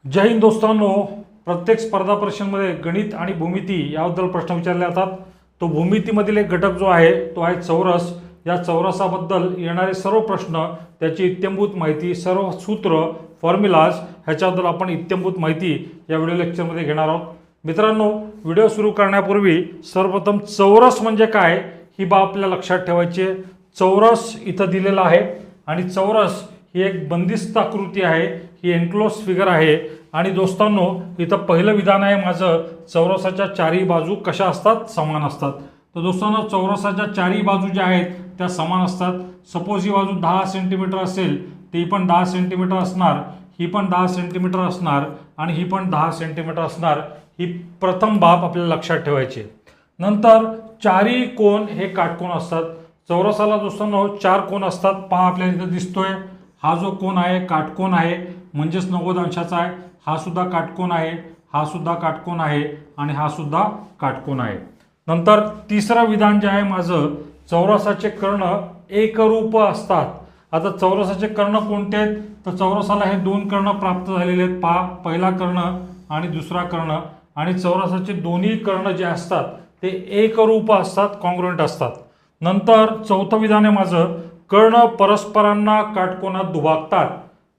जय हिंद दोस्तांनो, प्रत्येक स्पर्धा परीक्षांमध्ये गणित आणि भूमिती याबद्दल प्रश्न विचारले जातात। तो भूमितीमधील एक घटक जो आहे तो आहे चौरस। या चौरसाबद्दल येणारे सर्व प्रश्न, त्याची इत्थंभूत माहिती, सर्व सूत्र, फॉर्म्युलाज ह्याच्याबद्दल आपण इत्थंभूत माहिती या व्हिडिओ लेक्चरमध्ये घेणार आहोत। मित्रांनो, व्हिडिओ सुरू करण्यापूर्वी सर्वप्रथम चौरस म्हणजे काय ही बाब आपल्याला लक्षात ठेवायची आहे। चौरस इथं दिलेला आहे आणि चौरस ही एक बंदिस्त आकृती आहे, ही एन्क्लोज फिगर आहे। आणि दोस्तांनो, इथं पहिलं विधान आहे माझं, चौरसाच्या चारही बाजू कशा असतात, समान असतात। तर दोस्तांनो, चौरसाच्या चारही बाजू ज्या आहेत त्या समान असतात। सपोज ही बाजू 10 सेंटीमीटर असेल, ती पण 10 सेंटीमीटर असणार, ही पण 10 सेंटीमीटर असणार आणि ही पण 10 सेंटीमीटर असणार। ही प्रथम बाब आपल्याला लक्षात ठेवायची आहे। नंतर चारही कोन हे काटकोन असतात। चौरसाला दोस्तांनो 4 कोन असतात। पहा, आपल्याला इथं दिसतोय हा जो कोन आहे काटकोन आहे, म्हणजेच 90 अंशाचा आहे। हा सुद्धा काटकोन आहे, हा सुद्धा काटकोन आहे आणि हा सुद्धा काटकोन आहे। नंतर तिसरं विधान जे आहे माझं, चौरसाचे कर्ण एकरूप असतात। आता चौरसाचे कर्ण कोणते आहेत, तर चौरसाला हे 2 कर्ण प्राप्त झालेले आहेत। पहा, पहिला कर्ण आणि दुसरा कर्ण, आणि चौरसाचे दोन्ही कर्ण जे असतात ते एकरूप असतात, कॉन्ग्रुएंट असतात। नंतर चौथं विधान आहे माझं, कर्ण परस्परांना काटकोनात दुभागतात।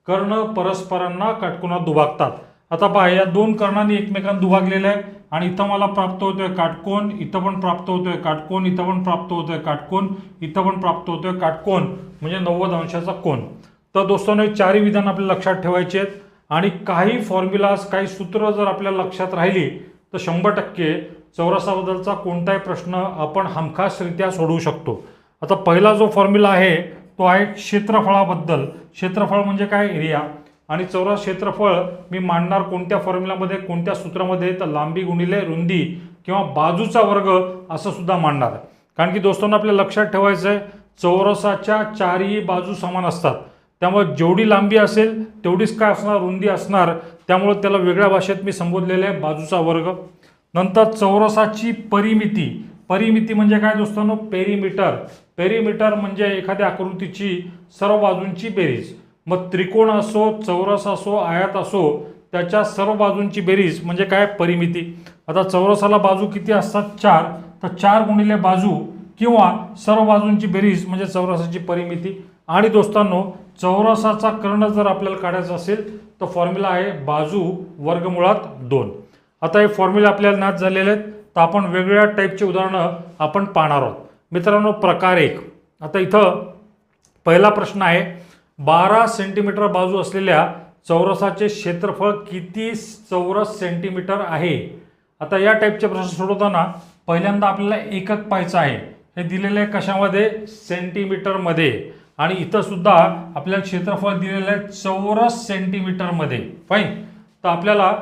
कर्ण परस्परांना काटकोनात दुभागतात। आता पहा, या 2 कर्णांनी एकमेकांना दुभागलेलं आहे आणि इथं मला प्राप्त होतोय काटकोन, इथं पण प्राप्त होतोय काटकोन, इथं पण प्राप्त होतोय काटकोन, इथं पण प्राप्त होतोय काटकोन, म्हणजे 90 अंशाचा कोन। तर दोस्तांनो, हे चारही विधान आपल्याला लक्षात ठेवायचे आहेत आणि काही फॉर्म्युलाज, काही सूत्र जर आपल्याला लक्षात राहिली तर 100% चौरसाबद्दलचा कोणताही प्रश्न आपण हमखासरित्या सोडवू शकतो। आता पहिला जो फॉर्म्युला आहे तो आहे क्षेत्रफळाबद्दल। क्षेत्रफळ म्हणजे काय, एरिया। आणि चौरस क्षेत्रफळ मी मांडणार कोणत्या फॉर्म्युलामध्ये, कोणत्या सूत्रामध्ये, तर लांबी गुणिले रुंदी किंवा बाजूचा वर्ग असं सुद्धा मांडणार। कारण की दोस्तांनो, आपल्याला लक्षात ठेवायचं आहे, चौरसाच्या चारही बाजू समान असतात, त्यामुळे जेवढी लांबी असेल तेवढीच काय असणार, रुंदी असणार। त्यामुळे त्याला वेगळ्या भाषेत मी संबोधलेलं आहे, बाजूचा वर्ग। नंतर चौरसाची परिमिती। परिमिती म्हणजे काय दोस्तांनो, पेरीमीटर। पेरीमीटर म्हणजे एखाद्या आकृतीची सर्व बाजूंची बेरीज। मग त्रिकोण असो, चौरस असो, आयत असो, त्याच्या सर्व बाजूंची बेरीज म्हणजे काय, परिमिती। आता चौरसाला बाजू किती असतात, 4, तर 4 गुणिले बाजू किंवा सर्व बाजूंची बेरीज म्हणजे चौरसाची परिमिती। आणि दोस्तांनो, चौरसाचा कर्ण जर आपल्याला काढायचा असेल तर फॉर्म्युला आहे बाजू वर्गमुळात 2। आता हे फॉर्म्युला आपल्याला ज्ञात झालेले आहेत, तर आपण वेगवेगळ्या टाईपचे उदाहरणं आपण पाहणार आहोत। मित्रांनो, प्रकार 1, आता इथं पहिला प्रश्न आहे, 12 सेंटीमीटर बाजू असलेल्या चौरसाचे क्षेत्रफळ किती चौरस सेंटीमीटर आहे। आता या टाईपचे प्रश्न सोडवताना पहिल्यांदा आपल्याला एकक पाहायचं आहे। हे दिलेलं आहे कशामध्ये, सेंटीमीटरमध्ये, आणि इथं सुद्धा आपल्याला क्षेत्रफळ दिलेलं आहे चौरस सेंटीमीटरमध्ये। फाईन, तर आपल्याला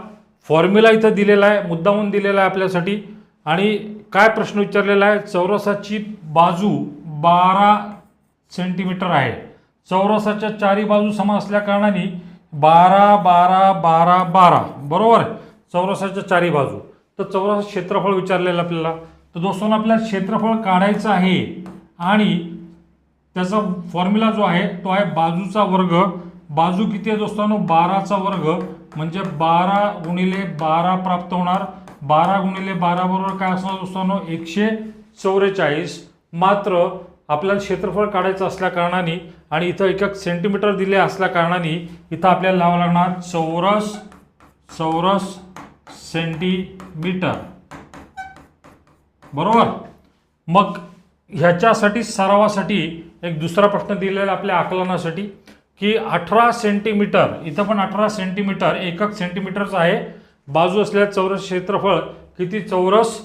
फॉर्म्युला इथं दिलेला आहे, मुद्दामून दिलेला आहे आपल्यासाठी। आणि काय प्रश्न विचारलेला आहे, चौरसाची बाजू 12 सेंटीमीटर आहे। चौरसाच्या चारही बाजू समान असल्या कारणाने 12 12 12 12 बरोबर, चौरसाच्या चारही बाजू। तर चौरस क्षेत्रफळ विचारलेलं आपल्याला। तर दोस्तोंनो, आपल्याला क्षेत्रफळ काढायचं आहे आणि त्याचा फॉर्म्युला जो आहे तो आहे बाजूचा वर्ग। बाजू किती आहे दोस्तांनो, 12चा वर्ग, म्हणजे 12 गुणिले 12 प्राप्त होणार। 12 गुणिले 12 बरोबर काय असणार दोस्तांनो, 144। मात्र आपल्याला क्षेत्रफळ काढायचं असल्या कारणाने आणि इथं एकक सेंटीमीटर दिले असल्या कारणाने इथं आपल्याला लावावं लागणार चौरस सेंटीमीटर, बरोबर। मग ह्याच्यासाठी सरावासाठी एक दुसरा प्रश्न दिलेला आपल्या आकलनासाठी की 18 सेंटीमीटर, इथं पण 18 सेंटीमीटर, एकक सेंटीमीटरचं आहे, बाजू असलेल्या चौरस क्षेत्रफळ किती चौरस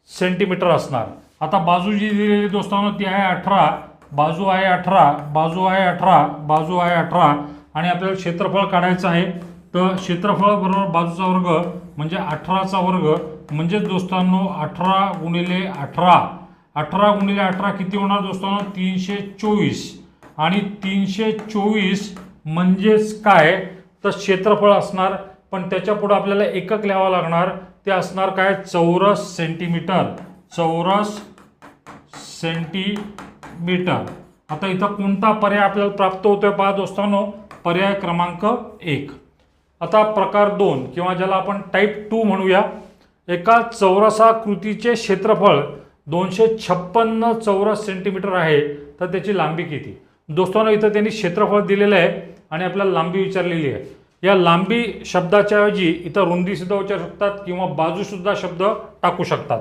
सेंटीमीटर असणार। आता बाजू जी दिलेली दोस्तांनो ती आहे 18, बाजू आहे 18, बाजू आहे 18, बाजू आहे 18, आणि आपल्याला क्षेत्रफळ काढायचं आहे। तर क्षेत्रफळ बरोबर बाजूचा वर्ग म्हणजे 18चा वर्ग, म्हणजे दोस्तांनो 18 गुणिले 18, 18 गुणिले 18 किती होणार दोस्तांनो, 324। आणि 324 म्हणजेच काय, तर क्षेत्रफळ असणार, पण त्याच्या पुढे आपल्याला एकक लिहावं लागणार, ते असणार काय, चौरस सेंटीमीटर। चौरस सेंटीमीटर। आता इथं कोणता पर्याय आपल्याला प्राप्त होतोय पहा दोस्तांनो, पर्याय क्रमांक 1। आता प्रकार 2 किंवा ज्याला आपण टाईप 2 म्हणूया, एका चौरसाकृतीचे क्षेत्रफळ 256 चौरस सेंटीमीटर आहे, तर त्याची लांबी किती? दोस्तांनो, इथं त्यांनी क्षेत्रफळ दिलेलं आहे आणि आपल्याला लांबी विचारलेली आहे. या लांबी शब्दाच्या ऐवजी इथं रुंदी सुद्धा विचारू शकतात किंवा बाजू सुद्धा शब्द टाकू शकतात.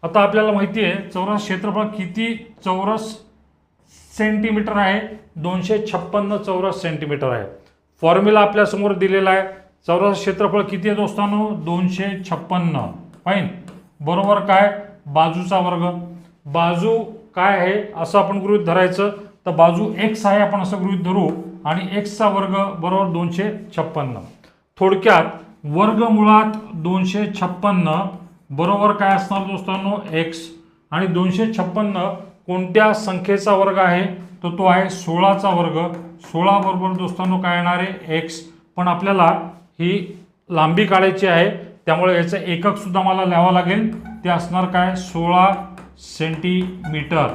आता आपल्याला माहिती आहे चौरस क्षेत्रफळ किती चौरस सेंटीमीटर आहे, 256 चौरस सेंटीमीटर आहे. फॉर्म्युला आपल्या समोर दिलेला आहे. चौरस क्षेत्रफळ किती आहे दोस्तांनो? 256. फाईन. बरोबर काय? बाजूचा वर्ग. बाजू काय आहे असं आपण गृहीत धरायचं, तर बाजू x आहे आपण असं गृहीत धरू आणि x चा वर्ग बरोबर 256. थोडक्यात वर्गमुळात 256 बरोबर काय असणार दोस्तांनो? x. आणि 256 कोणत्या संख्येचा वर्ग आहे? तर तो आहे 16चा वर्ग. 16 बरोबर दोस्तांनो काय येणार आहे? x. पण आपल्याला ही लांबी काढायची आहे, त्यामुळे याचं एकक सुद्धा मला लिहावं लागेल. ते असणार काय? 16 सेंटीमीटर.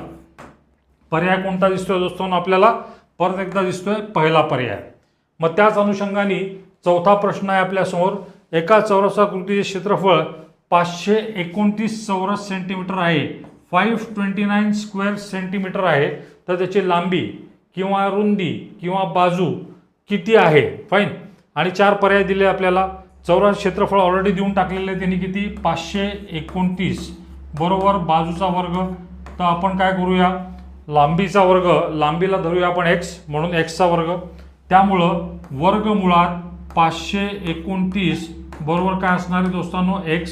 पर्याय कोणता दिसतोय दोस्तांनो आपल्याला? परत एकदा दिसतोय पहिला पर्याय. मग त्याच अनुषंगाने चौथा प्रश्न आहे आपल्यासमोर. एका चौरसाकृतीचे क्षेत्रफळ 529 चौरस सेंटीमीटर आहे, 529 स्क्वेअर सेंटीमीटर आहे, तर त्याची लांबी किंवा रुंदी किंवा बाजू किती आहे? फाईन. आणि 4 पर्याय दिले आपल्याला. चौरस क्षेत्रफळ ऑलरेडी देऊन टाकलेले आहे त्यांनी, किती? 529 बरोबर बाजूचा वर्ग. तर आपण काय करूया? लांबीचा वर्ग, लांबीला धरूया आपण x, म्हणून x चा वर्ग. त्यामुळं वर्गमुळात 529 बरोबर काय असणार आहे दोस्तांनो? x.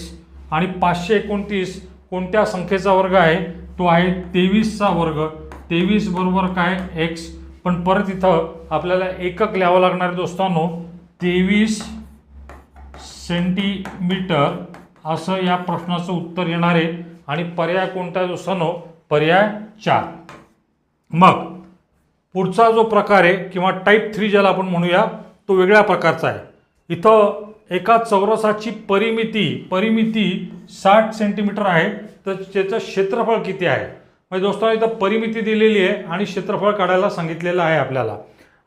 आणि 529 कोणत्या संख्येचा वर्ग आहे? तो आहे 23चा वर्ग. 23 बरोबर काय? x. पण परत इथं आपल्याला एकक लिहावं लागणार आहे दोस्तांनो. 23 सेंटीमीटर असं या प्रश्नाचं उत्तर येणार आहे. आणि पर्याय कोणता आहे दोस्तांनो? पर्याय 4. मग पुढचा जो प्रकार आहे किंवा टाईप 3 ज्याला आपण म्हणूया, तो वेगळ्या प्रकारचा आहे. इथं एका चौरसाची परिमिती 60 सेंटीमीटर आहे, तर त्याचं क्षेत्रफळ किती आहे? म्हणजे दोस्तांनो इथं परिमिती दिलेली आहे आणि क्षेत्रफळ काढायला सांगितलेलं आहे आपल्याला.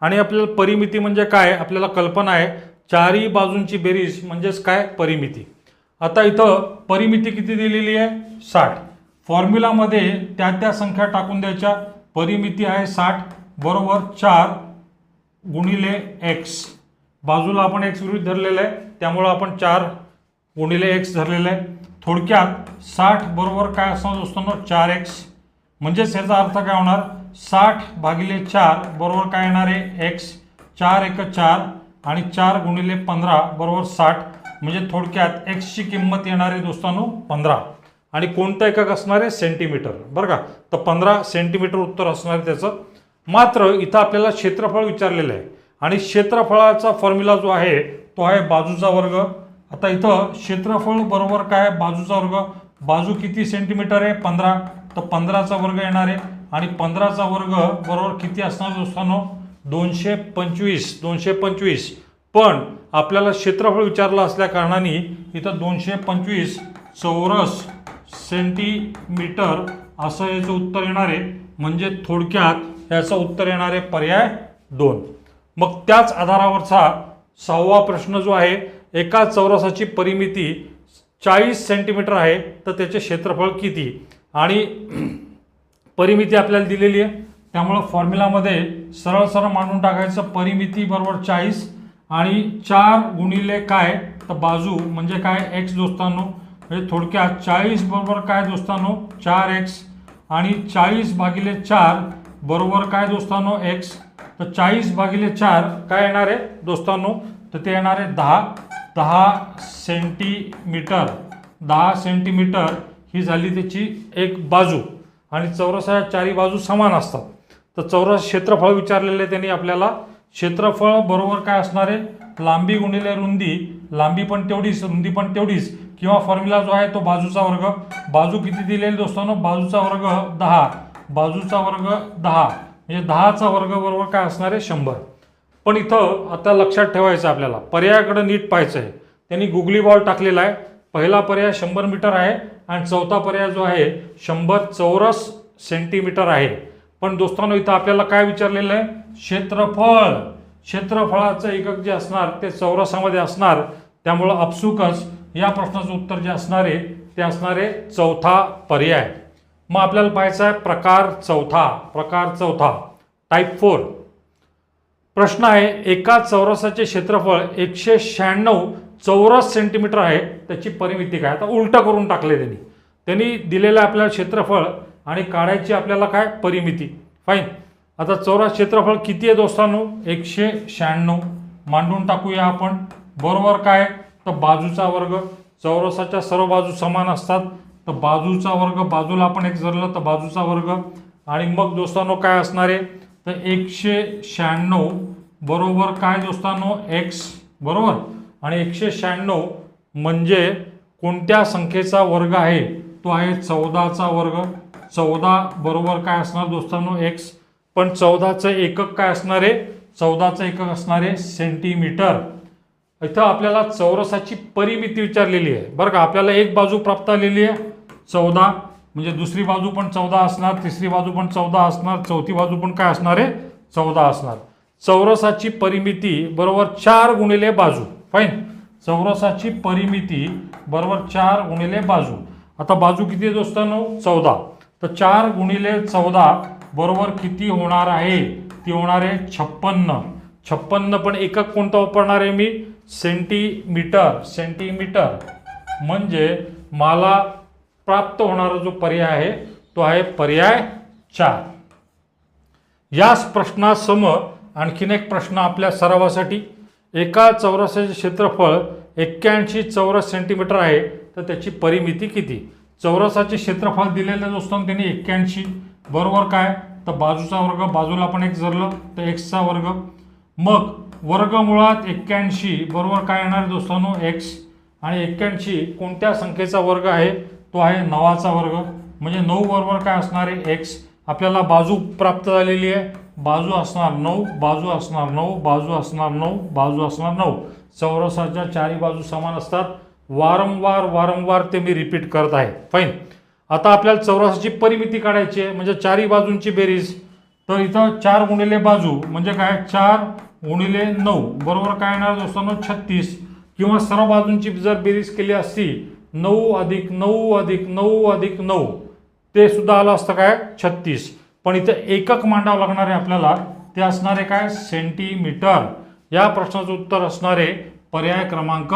आणि आपल्याला परिमिती म्हणजे काय आपल्याला कल्पना आहे, चारही बाजूंची बेरीज म्हणजेच काय? परिमिती. आता इथं परिमिती किती दिलेली आहे? 60. फॉर्म्युलामध्ये त्या संख्या टाकून द्यायच्या. परिमिती आहे 60 बरोबर 4 गुणिले x. बाजूला आपण x गृहीत धरलेलं आहे, त्यामुळं आपण 4 गुणिले x धरलेलं आहे. थोडक्यात 60 बरोबर काय असणार दोस्तांनो? 4x. म्हणजेच याचा अर्थ काय होणार? 60 भागिले 4 बरोबर काय येणार आहे? x. 4 एक 4 आणि 4 गुणिले 15 बरोबर 60. म्हणजे थोडक्यात x ची किंमत येणार आहे दोस्तांनो 15. आणि कोणतं एकक असणार आहे? सेंटीमीटर. बरं का? तर 15 सेंटीमीटर उत्तर असणार आहे त्याचं. मात्र इथं आपल्याला क्षेत्रफळ विचारलेलं आहे आणि क्षेत्रफळाचा फॉर्म्युला जो आहे तो आहे बाजूचा वर्ग. आता इथं क्षेत्रफळ बरोबर काय? बाजूचा वर्ग. बाजू किती सेंटीमीटर आहे? 15. तर 15चा वर्ग येणार आहे आणि 15चा वर्ग बरोबर किती असणार दोस्तांनो? 225. पण आपल्याला क्षेत्रफळ विचारलं असल्या कारणाने इथं 225 चौरस सेंटीमीटर असं याचं उत्तर येणार आहे. म्हणजे थोडक्यात याचं उत्तर येणार आहे पर्याय 2. मग त्याच आधारावरचा 6वा प्रश्न जो आहे, एका चौरसाची परिमिती 40 सेंटीमीटर आहे, तर त्याचे क्षेत्रफळ किती? आणि परिमिती आपल्याला दिलेली आहे, त्यामुळं फॉर्म्युलामध्ये सरळ मांडून टाकायचं. परिमिती बरोबर 40 आणि 4 गुणिले काय? तर बाजू म्हणजे काय? x दोस्तांनो. म्हणजे थोडक्यात 40 बरोबर काय दोस्तांनो? 4x. आणि 40 भागिले 4 बरोबर काय दोस्तांनो? x. तर 40 भागिले 4 काय येणार आहे दोस्तांनो? तर ते येणार आहे 10 सेंटीमीटर. 10 सेंटीमीटर ही झाली त्याची एक बाजू. आणि चौरसाच्या चारी बाजू समान असतात. तर चौरस क्षेत्रफळ विचारलेले त्यांनी आपल्याला. क्षेत्रफळ बरोबर काय असणार आहे? लांबी गुणिले रुंदी. लांबी पण तेवढीच, रुंदी पण तेवढीच. किंवा फॉर्म्युला जो आहे तो बाजूचा वर्ग. बाजू किती दिलेली दोस्तांनो? बाजूचा वर्ग 10. बाजूचा वर्ग 10 म्हणजे 10चा वर्ग बरोबर काय असणार आहे? 100. पण इथं आता लक्षात ठेवायचं आपल्याला, पर्यायाकडे नीट पाहायचं आहे. त्यांनी गुगली बॉल टाकलेला आहे. पहिला पर्याय 100 मीटर आहे आणि चौथा पर्याय जो आहे 100 चौरस सेंटीमीटर आहे. पण दोस्तांनो इथं आपल्याला काय विचारलेलं आहे? क्षेत्रफळ. क्षेत्रफळाचं एकक जे असणार ते चौरसामध्ये असणार, त्यामुळं आपसुकच या प्रश्नाचं उत्तर जे असणार आहे ते असणार आहे चौथा पर्याय. मग आपल्याला पाहायचं आहे प्रकार चौथा टाईप 4. प्रश्न आहे, एका चौरसाचे क्षेत्रफळ 196 चौरस सेंटीमीटर आहे, त्याची परिमिती काय. आता उलट करून टाकले त्यांनी दिलेलं आपल्याला क्षेत्रफळ आणि काढायची आपल्याला काय परिमिती. फाईन. आता चौरस क्षेत्रफळ किती आहे दोस्तांनो 196 मांडून टाकूया आपण. बरोबर काय तर बाजूचा वर्ग. चौरसाच्या सर्व बाजू समान असतात तर बाजूचा वर्ग, बाजूला आपण एक धरलं तर बाजूचा वर्ग. आणि मग दोस्तांनो काय असणार आहे तर 196 बरोबर काय दोस्तांनो x बरोबर. आणि 196 म्हणजे कोणत्या संख्येचा वर्ग आहे तो आहे 14चा वर्ग. 14 बरोबर काय असणार दोस्तांनो x. पण 14चं एकक काय असणार आहे, 14चं एकक असणार आहे सेंटीमीटर. इथं आपल्याला चौरसाची परिमिती विचारलेली आहे बरं का. आपल्याला एक बाजू प्राप्त आलेली आहे 14, म्हणजे दुसरी बाजू पण 14 असणार, तिसरी बाजू पण 14 असणार, चौथी बाजू पण काय असणार आहे 14 असणार. चौरसाची परिमिती बरोबर 4 गुणिले बाजू. फाईन. चौरसाची परिमिती बरोबर 4 गुणिले बाजू. आता बाजू किती आहे दोस्तांनो 14, तर 4 गुणिले 14 बरोबर किती होणार आहे, ती होणार आहे 56. 56 पण एकक कोणता वापरणार आहे मी सेंटीमीटर. म्हणजे मला प्राप्त होणारा जो पर्याय आहे तो आहे पर्याय 4. याच प्रश्नासम आणखीन एक प्रश्न आपल्या सरावासाठी. एका चौरसाचे क्षेत्रफळ 81 चौरस सेंटीमीटर आहे तर त्याची परिमिती किती. चौरसाचे क्षेत्रफळ दिलेलं दोस्तांनो त्यांनी 81 बरोबर काय तर बाजूचा वर्ग, बाजूला आपण एक धरलं तर x चा वर्ग. मग वर्गमुळात 81 बरोबर काय येणार दोस्तांनो x. आणि 81 कोणत्या संख्येचा वर्ग आहे तो आहे 9चा वर्ग. म्हणजे 9 बरोबर काय असणार आहे x. आपल्याला बाजू प्राप्त झालेली आहे, बाजू असणार 9, बाजू असणार 9, बाजू असणार 9, बाजू असणार 9. चौरसाच्या चारही बाजू समान असतात. वारंवार ते मी रिपीट करत आहे. फाईन. आता आपल्याला चौरसाची परिमिती काढायची आहे म्हणजे चारही बाजूंची बेरीज. तर इथं 4 गुणिले बाजू म्हणजे काय 4 गुणिले 9 बरोबर काय येणार दोस्तांनो 36. किंवा सर्व बाजूंची जर बेरीज केली असती 9 अधिक 9 अधिक 9 अधिक 9 ते सुद्धा आलं असतं काय 36. पण इथं एकक मांडावं लागणार आहे आपल्याला, ते असणार आहे काय सेंटीमीटर. या प्रश्नाचं उत्तर असणार आहे पर्याय क्रमांक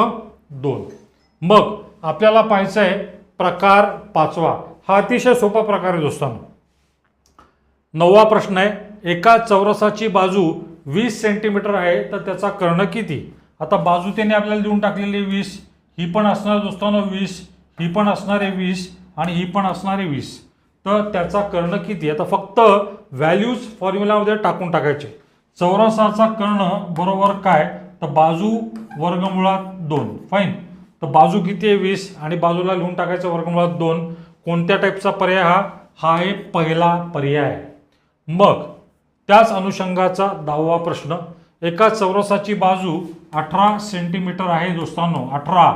2. मग आपल्याला पाहायचं आहे प्रकार 5. हा अतिशय सोपा प्रकार आहे दोस्तांनो. 9वा प्रश्न आहे, एका चौरसाची बाजू 20 सेंटीमीटर आहे तर त्याचा कर्ण किती. आता बाजू त्याने आपल्याला देऊन टाकलेली 20, ही पण असणार दोस्तांनो 20, ही पण असणार आहे 20 आणि ही पण असणार आहे 20. तर त्याचा कर्ण किती. आता फक्त व्हॅल्यूज फॉर्म्युलामध्ये टाकून टाकायचे. चौरसाचा कर्ण बरोबर काय तर बाजू वर्गमुळात 2. फाईन. तर बाजू किती आहे 20 आणि बाजूला लिहून टाकायचं वर्गमुळात 2. कोणत्या टाईपचा पर्याय हा आहे पहिला पर्याय. मग त्याच अनुषंगाचा 10वा प्रश्न, एका चौरसाची बाजू 18 सेंटीमीटर आहे दोस्तांनो. 18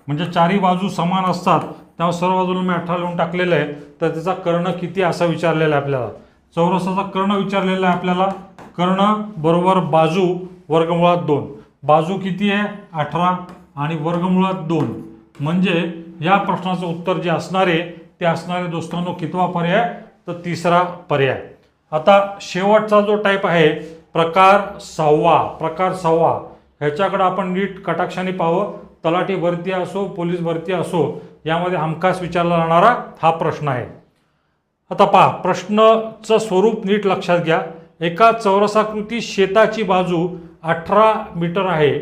म्हणजे चारही बाजू समान असतात, त्यामुळे सर्व बाजूला मी 18 लिहून टाकलेलं आहे. तर त्याचा कर्ण किती असा विचारलेला आहे आपल्याला. चौरसाचा कर्ण विचारलेला आहे आपल्याला. कर्ण बरोबर बाजू वर्गमुळात 2. बाजू किती आहे 18 आणि वर्गमुळात 2 म्हणजे या प्रश्नाचं उत्तर जे असणार आहे ते असणार आहे दोस्तांनो कितवा पर्याय तर तिसरा पर्याय. आता शेवटचा जो टाईप आहे प्रकार 6. ह्याच्याकडे आपण नीट कटाक्षाने पाहावं. तलाठी भरती असो, पोलीस भरती असो, यामध्ये हमखास विचारला जाणारा हा प्रश्न आहे. आता पहा प्रश्नाचं स्वरूप नीट लक्षात घ्या. एका चौरसाकृती शेताची बाजू 18 मीटर आहे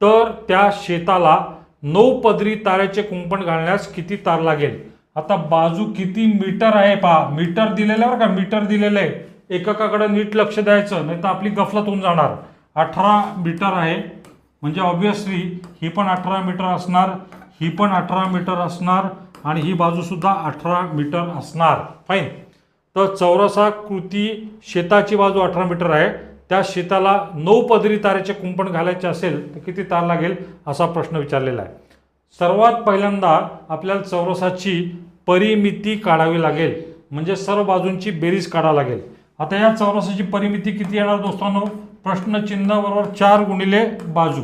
तर त्या शेताला 9 पदरी तारेचे कुंपण घालण्यास किती तार लागेल. आता बाजू किती मीटर आहे पहा. मीटर दिलेलं आहे बरं का, मीटर दिलेलं आहे. एककाकडे नीट लक्ष द्यायचं नाही तर आपली गफलत होऊन जाणार. 18 मीटर आहे म्हणजे ऑब्विसली ही पण 18 मीटर असणार, ही पण 18 मीटर असणार आणि ही बाजूसुद्धा 18 मीटर असणार. फाईन. तर चौरसाकृती शेताची बाजू 18 मीटर आहे, त्या शेताला 9 पदरी तारेचे कुंपण घालायचे असेल तर किती तार लागेल असा प्रश्न विचारलेला आहे. सर्वात पहिल्यांदा आपल्याला चौरसाची परिमिती काढावी लागेल म्हणजे सर्व बाजूंची बेरीज काढावी लागेल. आता या चौरसाची परिमिती किती येणार दोस्तांनो प्रश्नचिन्ह बरोबर 4 गुणिले बाजू.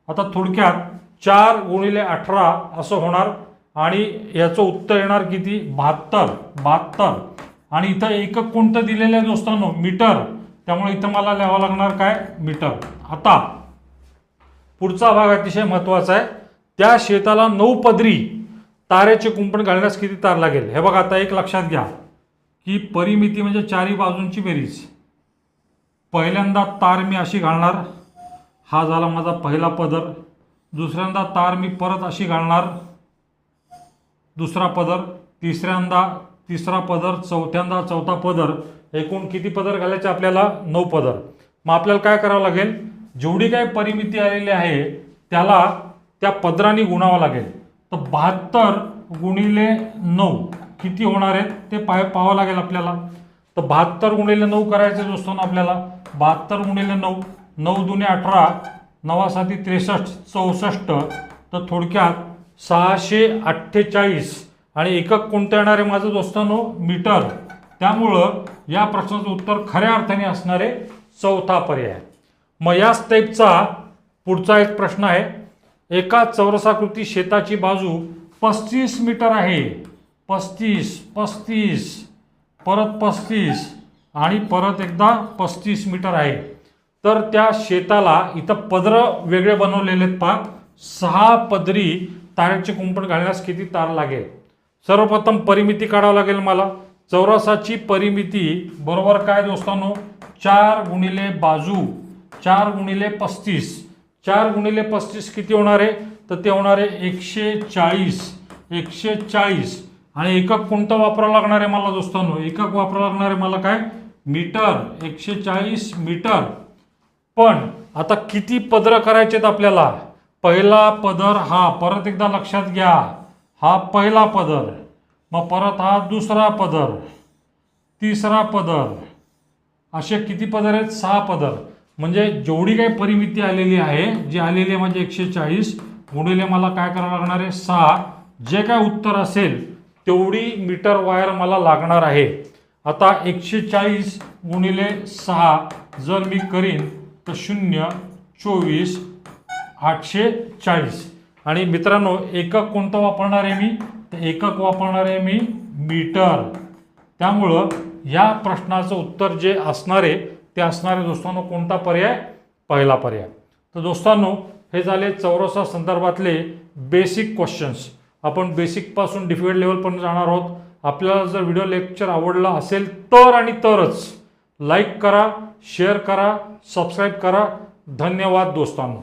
आता थोडक्यात 4 गुणिले 18 असं होणार आणि याचं उत्तर येणार किती 72. आणि इथं एकक कोणतं दिलेलं आहे दोस्तांनो मीटर, त्यामुळे इथं मला लिहावं लागणार काय मीटर. आता पुढचा भाग अतिशय महत्त्वाचा आहे. त्या शेताला 9 पदरी तारेचे कुंपण घालण्यास किती तार लागेल. हे बघा आता एक लक्षात घ्या की परिमिती म्हणजे चारी बाजूंची बेरीज. पहिल्यांदा तार मी अशी घालणार, हा झाला माझा पहिला पदर. दुसऱ्यांदा तार मी परत अशी घालणार, दुसरा पदर. तिसऱ्यांदा तिसरा पदर, चौथ्यांदा चौथा पदर. एकूण किती पदर घालायचे आपल्याला 9 पदर. मग आपल्याला काय करावं लागेल, जेवढी काही परिमिती आलेली आहे त्याला त्या पदरांनी गुणावं लागेल. तर 72 गुणिले 9 किती होणार आहेत ते पाहावं लागेल आपल्याला. तर 72 गुणिले 9 करायचे दोस्तांनो आपल्याला. 72 गुणिले 9, 9 दुने 18, 9 साती 63, 64. तर थोडक्यात 648 आणि एकक कोणतं येणार आहे माझं दोस्तांनो मीटर. त्यामुळं या प्रश्नाचं उत्तर खऱ्या अर्थाने असणारे चौथा पर्याय. मग याच टाईपचा पुढचा एक प्रश्न आहे. एका चौरसाकृती शेताची बाजू 35 मीटर आहे. 35 परत 35 आणि परत एकदा 35 मीटर आहे. तर त्या शेताला इथं पदर वेगळे बनवलेले आहेत पहा. 6 पदरी तारेचे कुंपण घालण्यास किती तार लागेल. सर्वप्रथम परिमिती काढावं लागेल मला. चौरसाची परिमिती बरोबर काय दोस्तांनो 4 गुणिले बाजू, 4 गुणिले 35. 4 गुणिले 35 किती होणार आहे तर ते होणार आहे 140. आणि एकक कोणतं वापरावं लागणार आहे मला दोस्तांनो, एकक वापरावं लागणार आहे मला काय मीटर. 140 मीटर. पण आता किती पदर करायचे आहेत आपल्याला. पहिला पदर हा, परत एकदा लक्षात घ्या, हा पहिला पदर, मग परत हा दुसरा पदर, तिसरा पदर, असे किती पदर आहेत 6 पदर. म्हणजे जेवढी काही परिमिती आलेली आहे, जी आलेली आहे म्हणजे 140 गुणिले मला काय करावं लागणार आहे 6. जे काय उत्तर असेल तेवढी मीटर वायर मला लागणार आहे. आता 140 गुणिले 6 जर मी करीन तर 0, 24, 840. आणि मित्रांनो एकक कोणतं वापरणार आहे मी, तर एकक वापरणार आहे मी मीटर. त्यामुळं या प्रश्नाचं उत्तर जे असणार आहे ते असणार आहे दोस्तांनो कोणता पर्याय, पहिला पर्याय. तर दोस्तांनो हे झाले चौरसा संदर्भातले बेसिक क्वेश्चन्स. आपण बेसिकपासून डिफिकल्ट लेवलपर्यंत जाणार आहोत. आपल्याला जर व्हिडिओ लेक्चर आवडला असेल तर आणि तरच लाईक करा, शेअर करा, सबस्क्राईब करा. धन्यवाद दोस्तांनो.